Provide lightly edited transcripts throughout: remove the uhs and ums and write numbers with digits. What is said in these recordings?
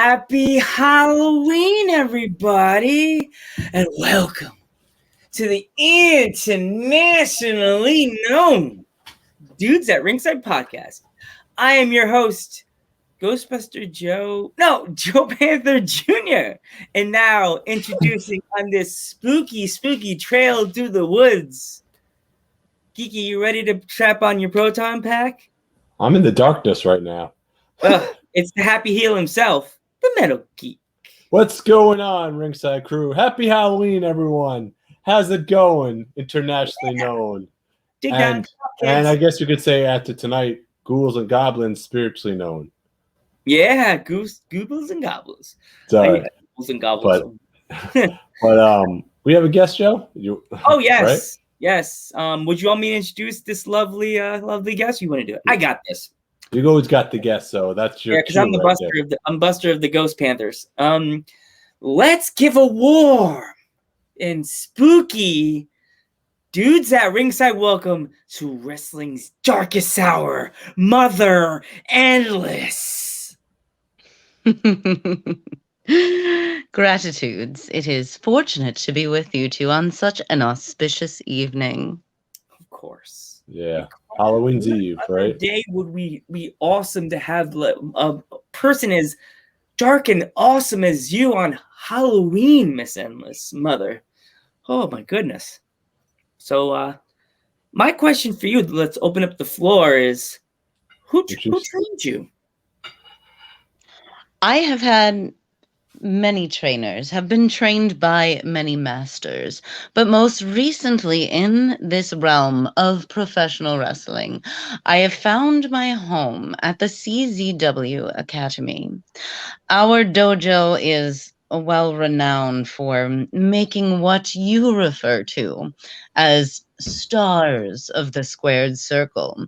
Happy Halloween, everybody, and welcome to the internationally known Dudes at Ringside podcast. I am your host, Ghostbuster Joe Panther Jr. And now introducing on this spooky trail through the woods. Kiki, you ready to trap on your proton pack? I'm in the darkness right now. It's the Happy Heel himself, the Metal Geek. What's going on, Ringside Crew? Happy Halloween, everyone. How's it going? Internationally known. And I guess you could say after tonight, ghouls and goblins spiritually known. Yeah, ghouls and goblins. Sorry. Ghouls and goblins. But we have a guest, Joe? Oh, yes. Right? Yes. Would you want me to introduce this lovely guest? You want to do it? I got this. You've always got the guest, so that's your because I'm the buster I'm buster of the Ghost Panthers. Let's give a warm and spooky Dudes at Ringside welcome to wrestling's darkest hour, Mother Endless. Gratitudes. It is fortunate to be with you two on such an auspicious evening. Of course. Yeah. Halloween's Eve, right? Day would be awesome to have a person as dark and awesome as you on Halloween, Miss Endless Mother. Oh my goodness. So my question for you, let's open up the floor, is who trained you? I have had many trainers, have been trained by many masters, but most recently in this realm of professional wrestling, I have found my home at the CZW Academy. Our dojo is well renowned for making what you refer to as stars of the squared circle.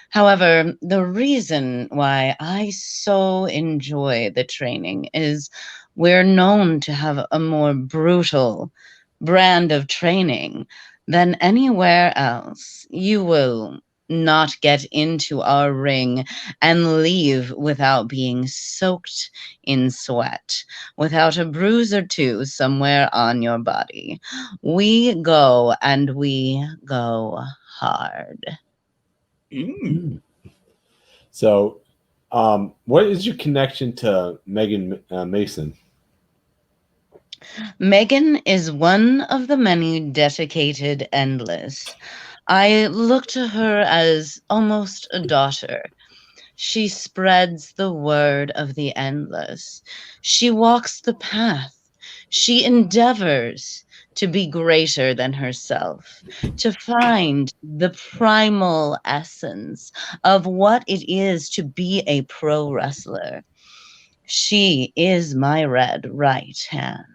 However, the reason why I so enjoy the training is we're known to have a more brutal brand of training than anywhere else. You will not get into our ring and leave without being soaked in sweat, without a bruise or two somewhere on your body. We go and we go hard. So, what is your connection to Megan Mason? Megan is one of the many dedicated Endless. I look to her as almost a daughter. She spreads the word of the Endless. She walks the path. She endeavors to be greater than herself, to find the primal essence of what it is to be a pro wrestler. She is my red right hand.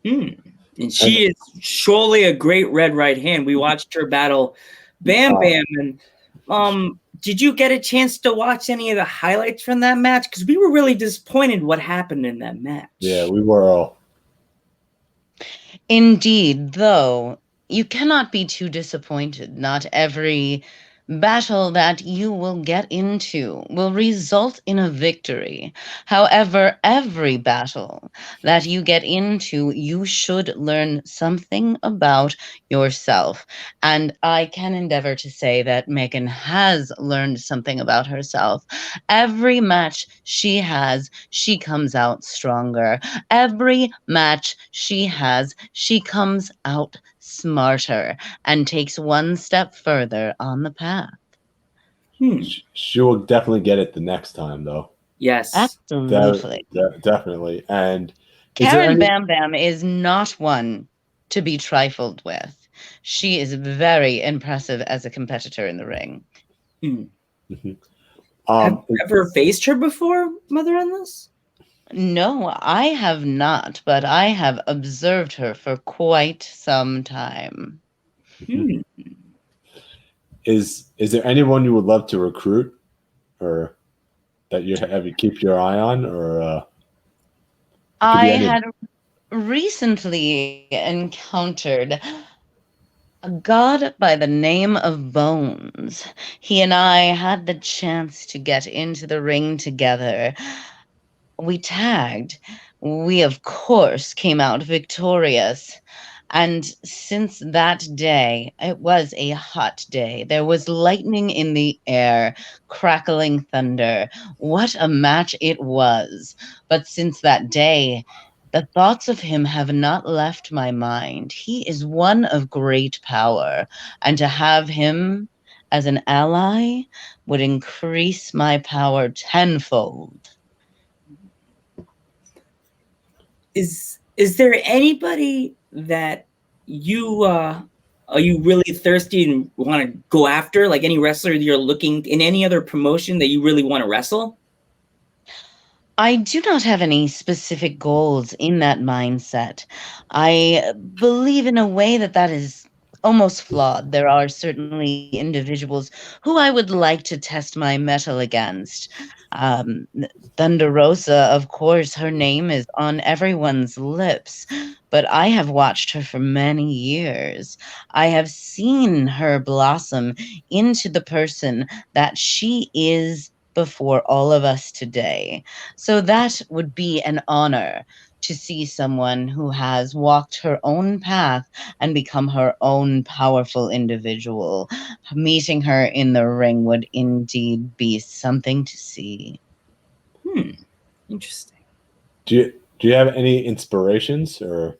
And she is surely a great red right hand. We watched her battle Bam Bam. And did you get a chance to watch any of the highlights from that match? Because we were really disappointed what happened in that match. Yeah, we were all. Indeed, though, you cannot be too disappointed. Not every battle that you will get into will result in a victory. However, every battle that you get into, you should learn something about yourself. And I can endeavor to say that Megan has learned something about herself. Every match she has, she comes out stronger. Every match she has, she comes out smarter and takes one step further on the path. She will definitely get it the next time, though. Yes, absolutely, definitely. And Karen Bam Bam is not one to be trifled with. She is very impressive as a competitor in the ring. Have you ever faced her before, Mother Endless? No, I have not, but I have observed her for quite some time. Is there anyone you would love to recruit, or that you keep your eye on, or? I had recently encountered a god by the name of Bones. He and I had the chance to get into the ring together. We tagged. We, of course, came out victorious. And since that day, it was a hot day. There was lightning in the air, crackling thunder. What a match it was. But since that day, the thoughts of him have not left my mind. He is one of great power, and to have him as an ally would increase my power tenfold. Is there anybody that you are you really thirsty and want to go after? Like any wrestler that you're looking in any other promotion that you really want to wrestle? I do not have any specific goals in that mindset. I believe in a way that that is almost flawed. There are certainly individuals who I would like to test my mettle against. Um, Thunder Rosa, of course, her name is on everyone's lips, but I have watched her for many years. I have seen her blossom into the person that she is before all of us today. So that would be an honor to see someone who has walked her own path and become her own powerful individual. Meeting her in the ring would indeed be something to see. Interesting. Do you have any inspirations or?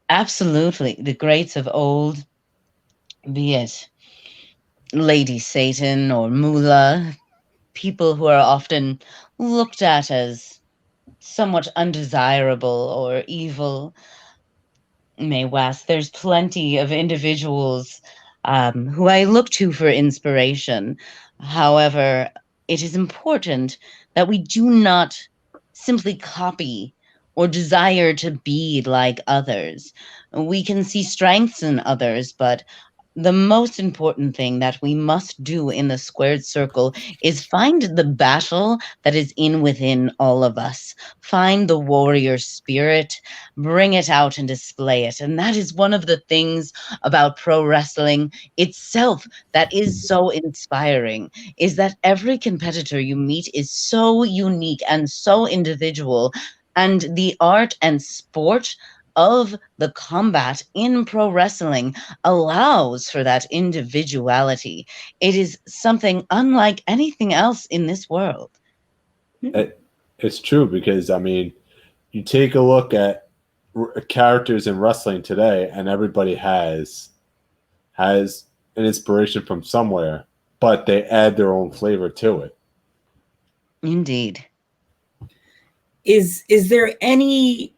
Absolutely. The greats of old, be it Lady Satan or Moolah, people who are often looked at as somewhat undesirable or evil. Mae West, there's plenty of individuals who I look to for inspiration. However, it is important that we do not simply copy or desire to be like others. We can see strengths in others, but the most important thing that we must do in the squared circle is find the battle that is in within all of us. Find the warrior spirit, bring it out and display it. And that is one of the things about pro wrestling itself that is so inspiring, is that every competitor you meet is so unique and so individual. And the art and sport of the combat in pro wrestling allows for that individuality. It is something unlike anything else in this world. It's true because I mean, you take a look at characters in wrestling today, and everybody has an inspiration from somewhere, but they add their own flavor to it. Indeed. Is there any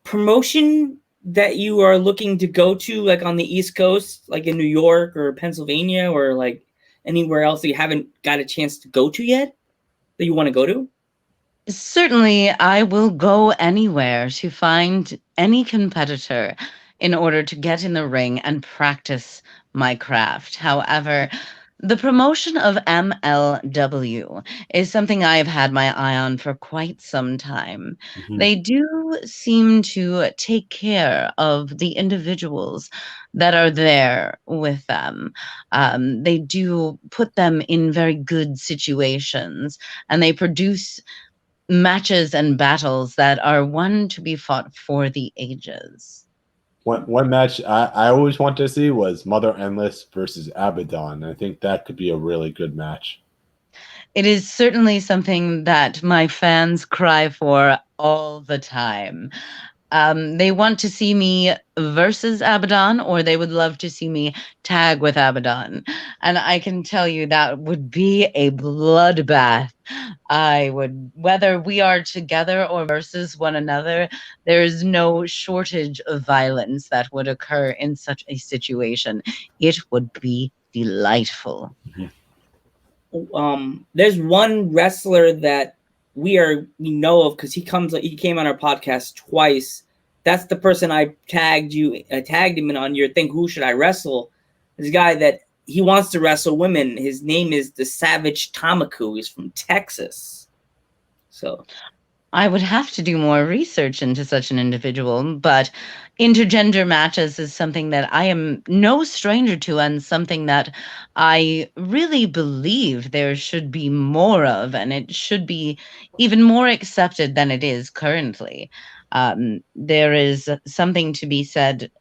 promotion that you are looking to go to, like on the East Coast, like in New York or Pennsylvania, or like anywhere else that you haven't got a chance to go to yet that you want to go to? Certainly, I will go anywhere to find any competitor in order to get in the ring and practice my craft. However, the promotion of MLW is something I have had my eye on for quite some time. Mhm. They do seem to take care of the individuals that are there with them. They do put them in very good situations, and they produce matches and battles that are one to be fought for the ages. One match I always wanted to see was Mother Endless versus Abaddon. I think that could be a really good match. It is certainly something that my fans cry for all the time. They want to see me versus Abaddon, or they would love to see me tag with Abaddon. And I can tell you that would be a bloodbath. I would, whether we are together or versus one another, there is no shortage of violence that would occur in such a situation. It would be delightful. There's one wrestler that we know of because he came on our podcast twice. That's the person I tagged him in on your thing. Who should I wrestle? This guy that he wants to wrestle women. His name is the Savage Tamaku. He's from Texas. So I would have to do more research into such an individual, but intergender matches is something that I am no stranger to, and something that I really believe there should be more of, and it should be even more accepted than it is currently. There is something to be said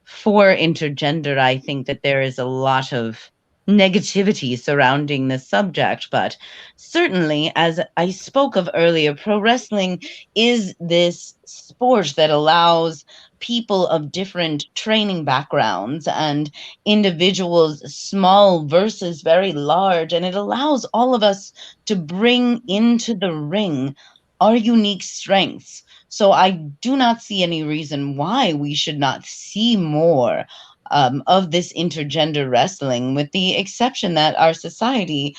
for intergender. I think that there is a lot of negativity surrounding the subject, but certainly, as I spoke of earlier, pro wrestling is this sport that allows people of different training backgrounds and individuals, small versus very large, and it allows all of us to bring into the ring our unique strengths. So I do not see any reason why we should not see more of this intergender wrestling, with the exception that our society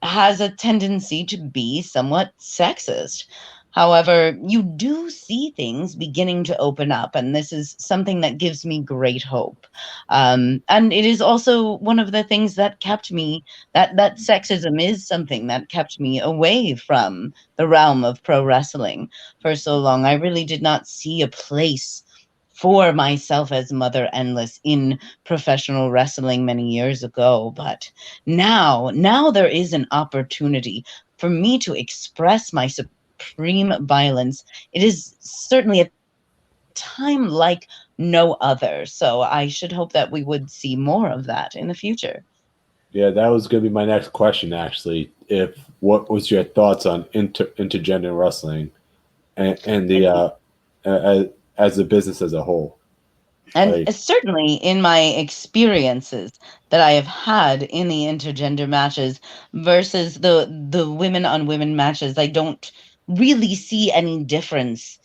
has a tendency to be somewhat sexist. However, you do see things beginning to open up, and this is something that gives me great hope. And it is also one of the things that kept me, that sexism is something that kept me away from the realm of pro wrestling for so long. I really did not see a place for myself as Mother Endless in professional wrestling many years ago, but now there is an opportunity for me to express my supreme violence. It is certainly a time like no other, so I should hope that we would see more of that in the future. Yeah, that was going to be my next question, actually. What was your thoughts on intergender wrestling and the as a business as a whole? And Like, certainly in my experiences that I have had in the intergender matches versus the women on women matches, I don't really see any difference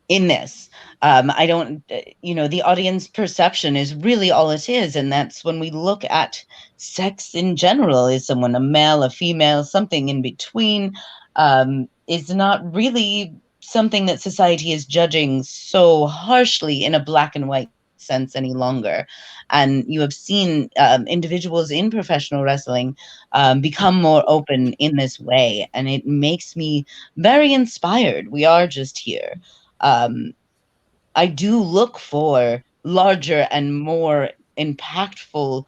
in this. I don't, the audience perception is really all it is. And that's when we look at sex in general. Is someone a male, a female, something in between? Is not really something that society is judging so harshly in a black and white sense any longer. And you have seen individuals in professional wrestling become more open in this way. And it makes me very inspired. We are just here. I do look for larger and more impactful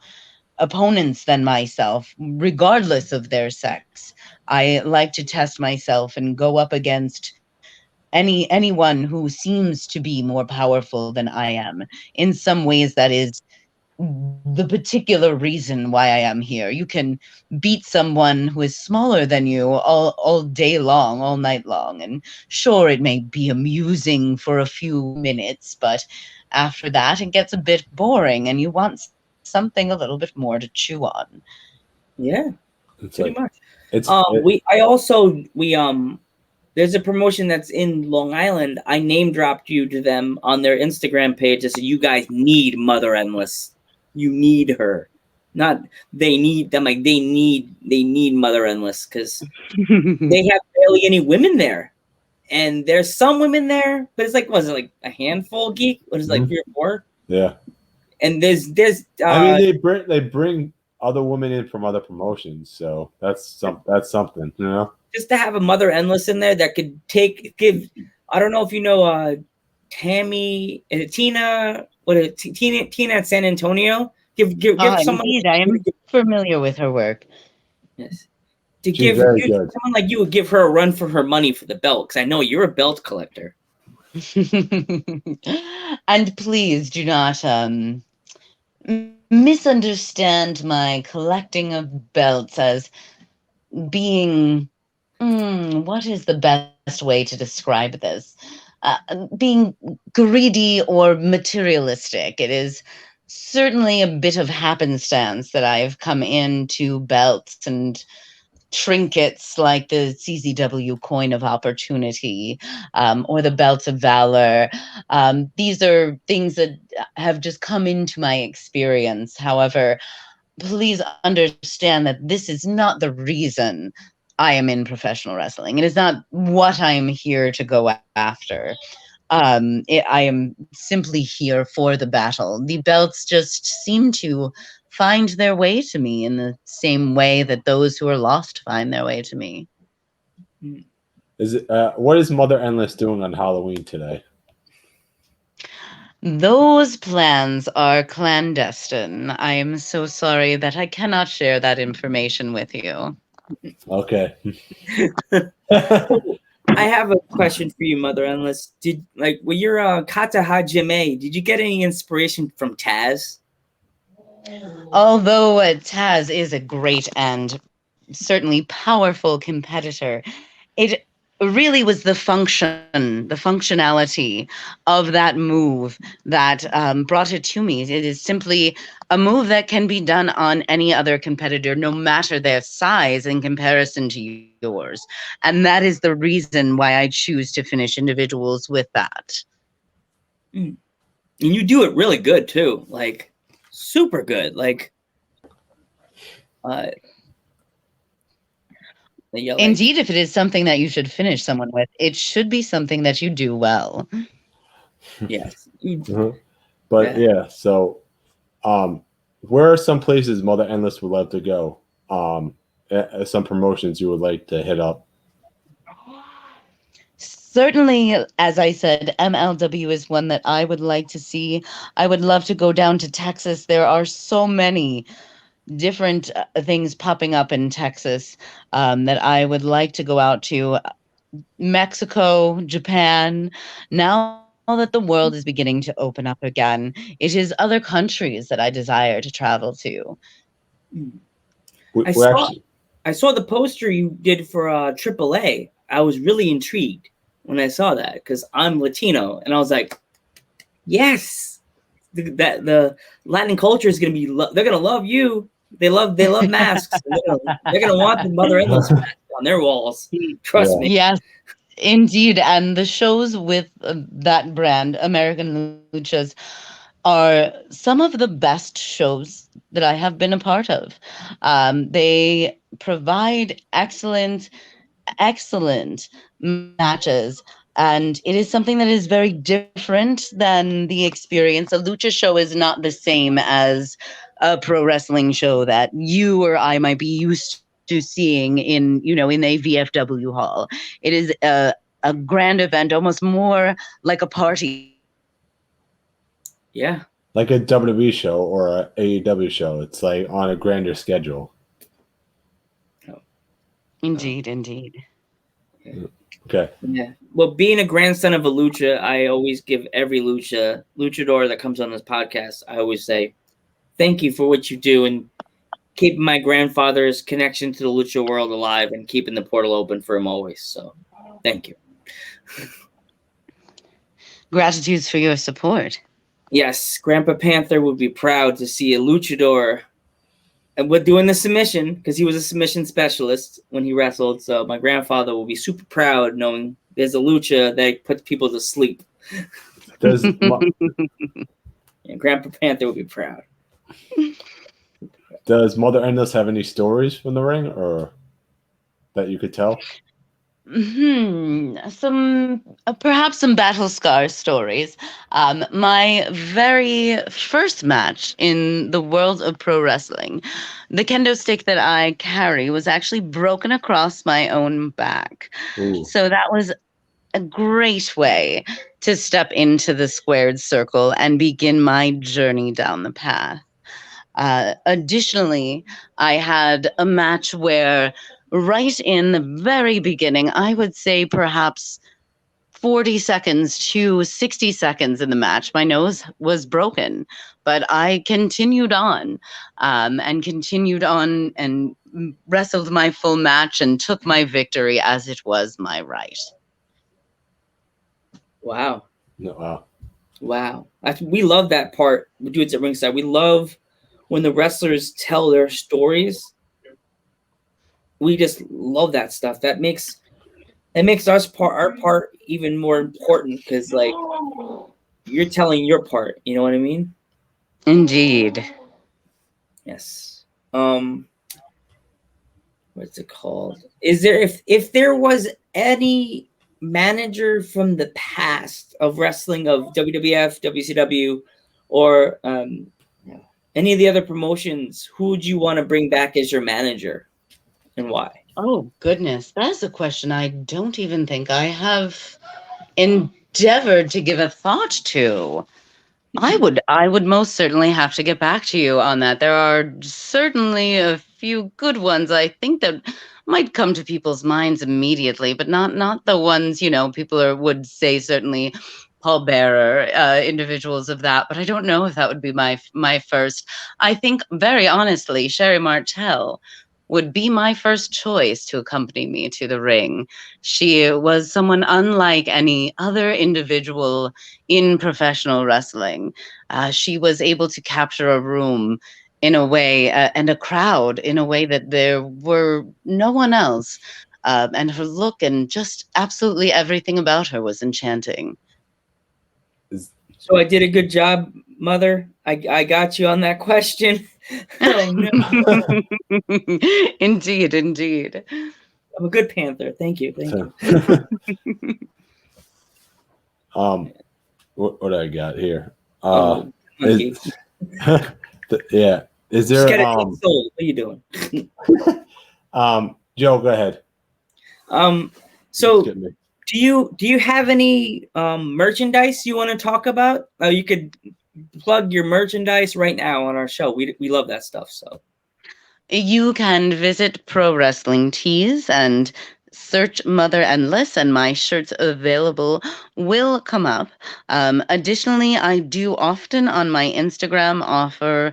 opponents than myself, regardless of their sex. I like to test myself and go up against anyone who seems to be more powerful than I am. In some ways, that is the particular reason why I am here. You can beat someone who is smaller than you all day long, all night long. And sure, it may be amusing for a few minutes, but after that, it gets a bit boring and you want something a little bit more to chew on. Yeah, it's pretty like much. it's There's a promotion that's in Long Island. I name dropped you to them on their Instagram page. I said, you guys need Mother Endless. You need her. Not they need them, like they need Mother Endless because they have barely any women there. And there's some women there, but it's like, was it like a handful, Geek? What is it, like 3 or 4? Yeah. And there's I mean, they bring other women in from other promotions, so that's something, you know. Just to have a Mother Endless in there that could give. I don't know if you know Tammy, Tina at San Antonio. Give someone. Indeed, I am familiar with her work. Yes. To give someone like you would give her a run for her money for the belt, because I know you're a belt collector. And please do not misunderstand my collecting of belts as being what is the best way to describe this? Being greedy or materialistic. It is certainly a bit of happenstance that I've come into belts and trinkets like the CZW Coin of Opportunity or the Belts of Valor. These are things that have just come into my experience. However, please understand that this is not the reason I am in professional wrestling. It is not what I am here to go after. I am simply here for the battle. The belts just seem to find their way to me in the same way that those who are lost find their way to me. What is Mother Endless doing on Halloween today? Those plans are clandestine. I am so sorry that I cannot share that information with you. Okay. I have a question for you, Mother Endless. When you're Kata Hajime, did you get any inspiration from Taz? Although Taz is a great and certainly powerful competitor, it really was the functionality of that move that brought it to me. It is simply a move that can be done on any other competitor, no matter their size in comparison to yours. And that is the reason why I choose to finish individuals with that. And you do it really good too, like super good. Indeed, if it is something that you should finish someone with, it should be something that you do well. Yes. But yeah, so where are some places Mother Endless would love to go? Some promotions you would like to hit up? Certainly, as I said, MLW is one that I would like to see. I would love to go down to Texas. There are so many different things popping up in Texas that I would like to go out to. Mexico, Japan. Now that the world is beginning to open up again, it is other countries that I desire to travel to. I saw the poster you did for AAA. I was really intrigued when I saw that because I'm Latino, and I was like, yes, the Latin culture is going to be. They're going to love you. They love masks. They're gonna want the Mother Endless mask on their walls. Trust me. Yes, indeed. And the shows with that brand, American Luchas, are some of the best shows that I have been a part of. They provide excellent matches. And it is something that is very different than the experience. A lucha show is not the same as a pro wrestling show that you or I might be used to seeing in a VFW hall. It is a grand event, almost more like a party. Yeah. Like a WWE show or a AEW show. It's like on a grander schedule. Indeed. Okay. Yeah. Well, being a grandson of a lucha, I always give every luchador that comes on this podcast, I always say, thank you for what you do and keeping my grandfather's connection to the lucha world alive and keeping the portal open for him always. So thank you. Gratitude for your support. Yes, Grandpa Panther would be proud to see a luchador and we're doing the submission because he was a submission specialist when he wrestled. So my grandfather will be super proud knowing there's a lucha that puts people to sleep. Grandpa Panther will be proud. Does Mother Endless have any stories from the ring or that you could tell? Perhaps some battle scar stories. My very first match in the world of pro wrestling, the kendo stick that I carry was actually broken across my own back. Ooh. So that was a great way to step into the squared circle and begin my journey down the path. Additionally, I had a match where right in the very beginning, I would say perhaps 40 seconds to 60 seconds in the match, my nose was broken, but I continued on and wrestled my full match and took my victory as it was my right. Wow. Wow. We love that part. We do it at ringside. We love when the wrestlers tell their stories. We just love that stuff. That makes our part even more important because like you're telling your part. You know what I mean? Indeed. Yes. What's it called? Is there if there was any manager from the past of wrestling of WWF, WCW, or any of the other promotions, who would you want to bring back as your manager? And why? Oh, goodness. That's a question I don't even think I have endeavored to give a thought to. I would most certainly have to get back to you on that. There are certainly a few good ones I think that might come to people's minds immediately, but not the ones, people would say certainly Paul Bearer, individuals of that, but I don't know if that would be my first. I think very honestly, Sherry Martel would be my first choice to accompany me to the ring. She was someone unlike any other individual in professional wrestling. She was able to capture a room in a way and a crowd in a way that there were no one else. And her look and just absolutely everything about her was enchanting. So I did a good job, Mother. I got you on that question. Oh, no. Indeed. I'm a good Panther. Thank you. What do I got here? Yeah. Is there Soul. What are you doing? Joe, go ahead. So do you have any merchandise you want to talk about? You could plug your merchandise right now on our show. We love that stuff. So you can visit Pro Wrestling Tees and search Mother Endless, and my shirts available will come up. Additionally, I do often on my Instagram offer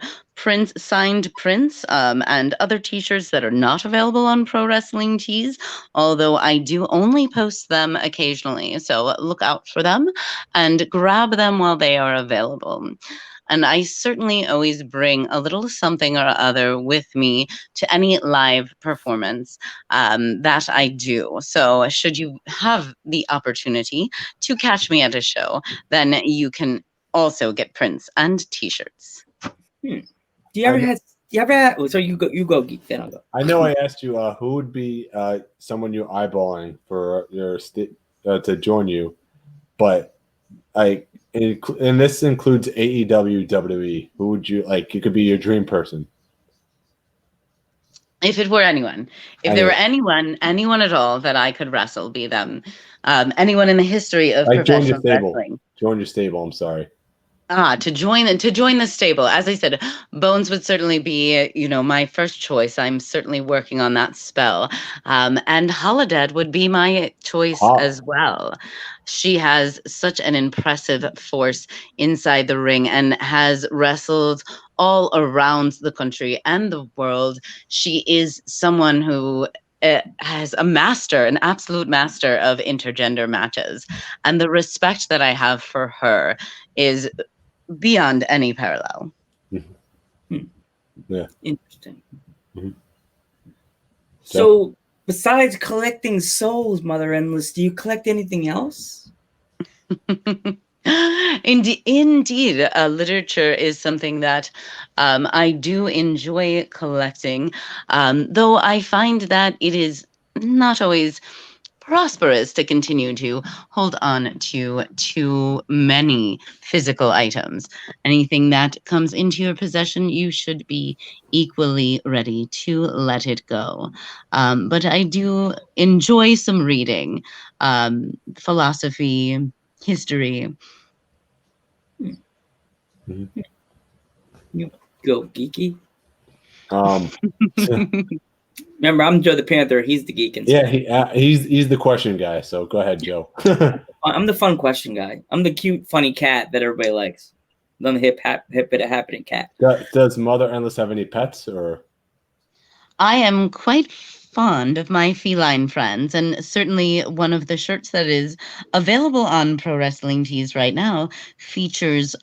signed prints and other t-shirts that are not available on Pro Wrestling Tees, although I do only post them occasionally. So look out for them and grab them while they are available. And I certainly always bring a little something or other with me to any live performance that I do. So should you have the opportunity to catch me at a show, then you can also get prints and t-shirts. Do you ever had? So you go, Geek. Then I'll go. I know I asked you who would be someone you're eyeballing for your to join you, but and this includes AEW, WWE. Who would you like? You could be your dream person. If it were anyone, there were anyone at all that I could wrestle, be them anyone in the history of professional wrestling. Join your stable. I'm sorry. To join the stable. As I said, Bones would certainly be, my first choice. I'm certainly working on that spell. And Holodead would be my choice as well. She has such an impressive force inside the ring and has wrestled all around the country and the world. She is someone who has an absolute master of intergender matches. And the respect that I have for her is beyond any parallel. Mm-hmm. Yeah. Interesting. Mm-hmm. So besides collecting souls, Mother Endless, do you collect anything else? Indeed, literature is something that I do enjoy collecting, though I find that it is not always prosperous to continue to hold on to too many physical items. Anything that comes into your possession, you should be equally ready to let it go. But I do enjoy some reading, philosophy, history. Mm-hmm. You go, Geeky. Remember, I'm Joe the Panther. He's the geek. He's the question guy. So go ahead, Joe. I'm the fun question guy. I'm the cute, funny cat that everybody likes. I'm the hip happening cat. Does Mother Endless have any pets or? I am quite fond of my feline friends, and certainly one of the shirts that is available on Pro Wrestling Tees right now features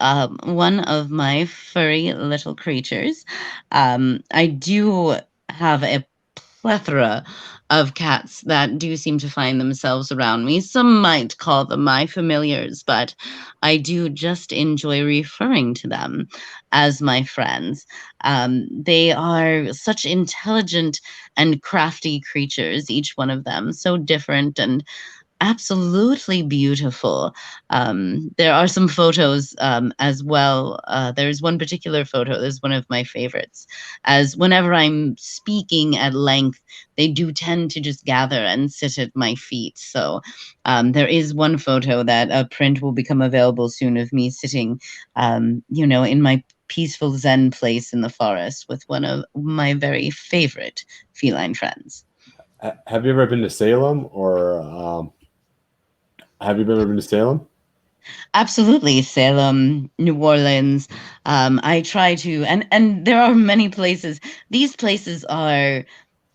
one of my furry little creatures. I do have a plethora of cats that do seem to find themselves around me. Some might call them my familiars, but I do just enjoy referring to them as my friends. They are such intelligent and crafty creatures, each one of them, so different and absolutely beautiful. There are some photos as well. There's one particular photo, there's one of my favorites, as whenever I'm speaking at length, they do tend to just gather and sit at my feet. So there is one photo that a print will become available soon of me sitting, in my peaceful Zen place in the forest with one of my very favorite feline friends. Have you ever been to Salem, or have you ever been to Salem? Absolutely, Salem, New Orleans. I try to, and there are many places. These places are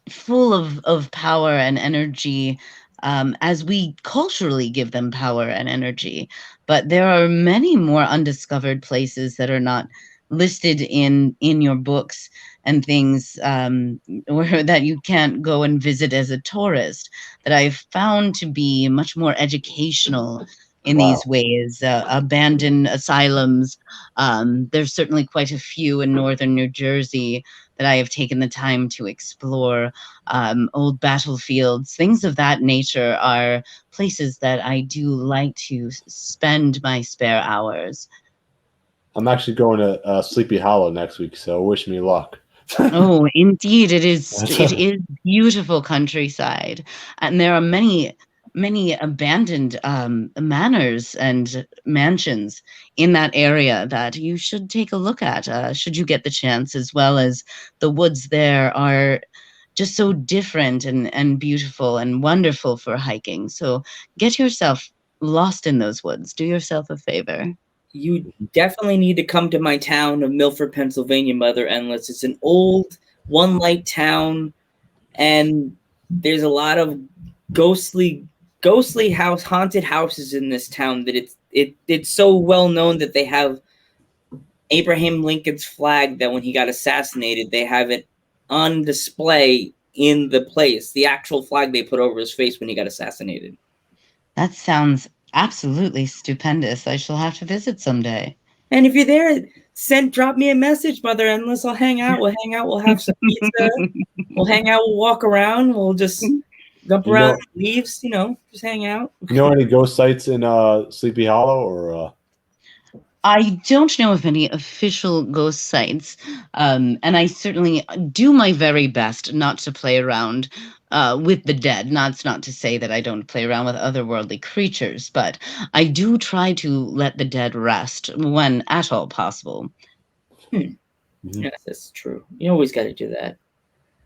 full of power and energy, as we culturally give them power and energy. But there are many more undiscovered places that are not listed in your books and things, or that you can't go and visit as a tourist, that I've found to be much more educational in these ways. Abandoned asylums. There's certainly quite a few in northern New Jersey that I have taken the time to explore. Old battlefields, things of that nature are places that I do like to spend my spare hours. I'm actually going to Sleepy Hollow next week, so wish me luck. Oh, indeed, it is beautiful countryside, and there are many abandoned manors and mansions in that area that you should take a look at, should you get the chance, as well as the woods there are just so different and beautiful and wonderful for hiking. So get yourself lost in those woods. Do yourself a favor. You definitely need to come to my town of Milford, Pennsylvania, Mother Endless. It's an old one-light town, and there's a lot of ghostly haunted houses in this town that it's so well known that they have Abraham Lincoln's flag, that when he got assassinated, they have it on display in the place, the actual flag they put over his face when he got assassinated. That sounds absolutely stupendous. I shall have to visit someday. And if you're there, drop me a message, Mother Endless. I'll hang out. We'll hang out. We'll have some pizza. We'll hang out. We'll walk around. We'll just jump around leaves, just hang out. You know any ghost sites in Sleepy Hollow, or? I don't know of any official ghost sites, and I certainly do my very best not to play around with the dead. That's not to say that I don't play around with otherworldly creatures, but I do try to let the dead rest when at all possible. Yes, that's true. You always got to do that.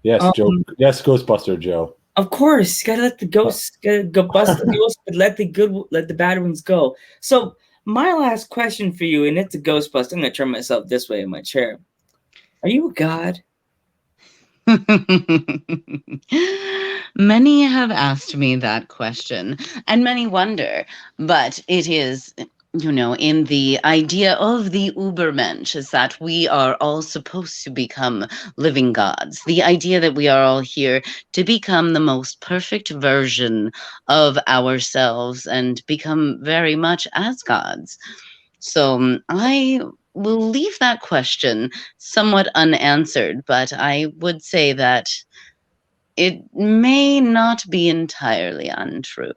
Yes, Joe. Yes, Ghostbuster Joe. Of course, gotta let the ghosts go bust the ghosts, but let the bad ones go. So my last question for you, and it's a Ghostbuster. I'm gonna turn myself this way in my chair. Are you a god? Many have asked me that question, and many wonder, but it is, in the idea of the Ubermensch, is that we are all supposed to become living gods. The idea that we are all here to become the most perfect version of ourselves and become very much as gods. So I will leave that question somewhat unanswered, but I would say that it may not be entirely untrue.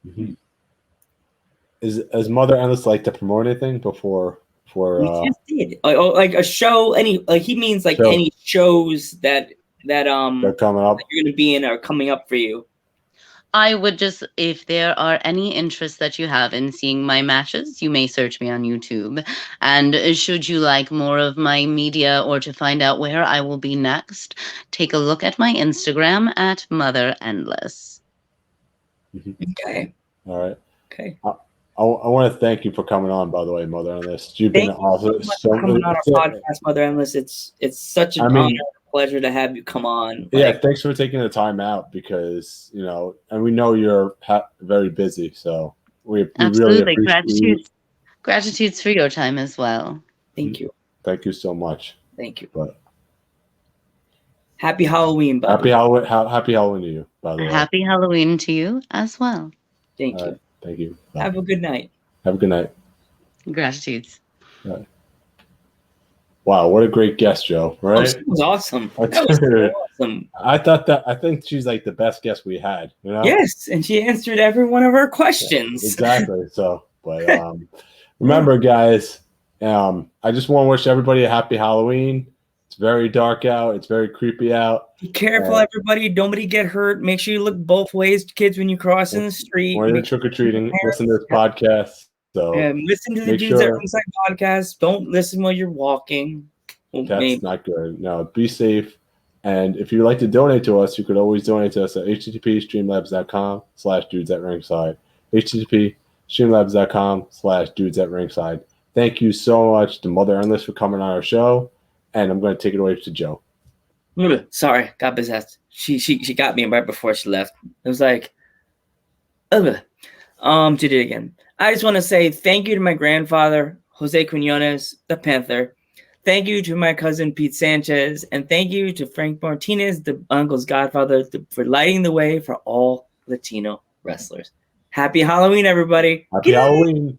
Mm-hmm. Is Mother Endless like to promote anything before? We just did like a show. He means like any shows that they're coming up. that you're going to be in are coming up for you. I would just, if there are any interests that you have in seeing my matches, you may search me on YouTube. And should you like more of my media or to find out where I will be next, take a look at my Instagram at Mother Endless. Okay. All right. Okay. I want to thank you for coming on, by the way, Mother Endless. You've been awesome. For coming on our podcast, Mother Endless. It's such an honor. Pleasure to have you come on. Thanks for taking the time out, because and we know you're very busy, so we absolutely really appreciate gratitudes for your time as well. Thank you. Thank you so much. Thank you. Happy Halloween, Happy Halloween to you, by the way. Happy Halloween to you as well. Thank you. Right. Thank you. Bye. Have a good night. Have a good night. Gratitudes. Right. Wow, what a great guest, Joe! Right? That was awesome. That was cool. awesome. I think she's like the best guest we had. You know. Yes, and she answered every one of our questions. Yeah, exactly. So, but remember, guys, I just want to wish everybody a happy Halloween. It's very dark out. It's very creepy out. Be careful, everybody. Nobody get hurt. Make sure you look both ways, kids, when you cross in the street. When you're trick or treating, listen to this podcast. So listen to the Dudes at Ringside podcast. Don't listen while you're walking. That's not good. No, be safe. And if you'd like to donate to us, you could always donate to us at http://streamlabs.com/dudes@ringside. http://streamlabs.com/dudes@ringside. Thank you so much to Mother Endless for coming on our show. And I'm going to take it away to Joe. Sorry, got possessed. She got me right before she left. It was like, she did it again. I just want to say thank you to my grandfather, Jose Quinones, the Panther. Thank you to my cousin, Pete Sanchez. And thank you to Frank Martinez, the uncle's godfather, for lighting the way for all Latino wrestlers. Happy Halloween, everybody. Happy Halloween.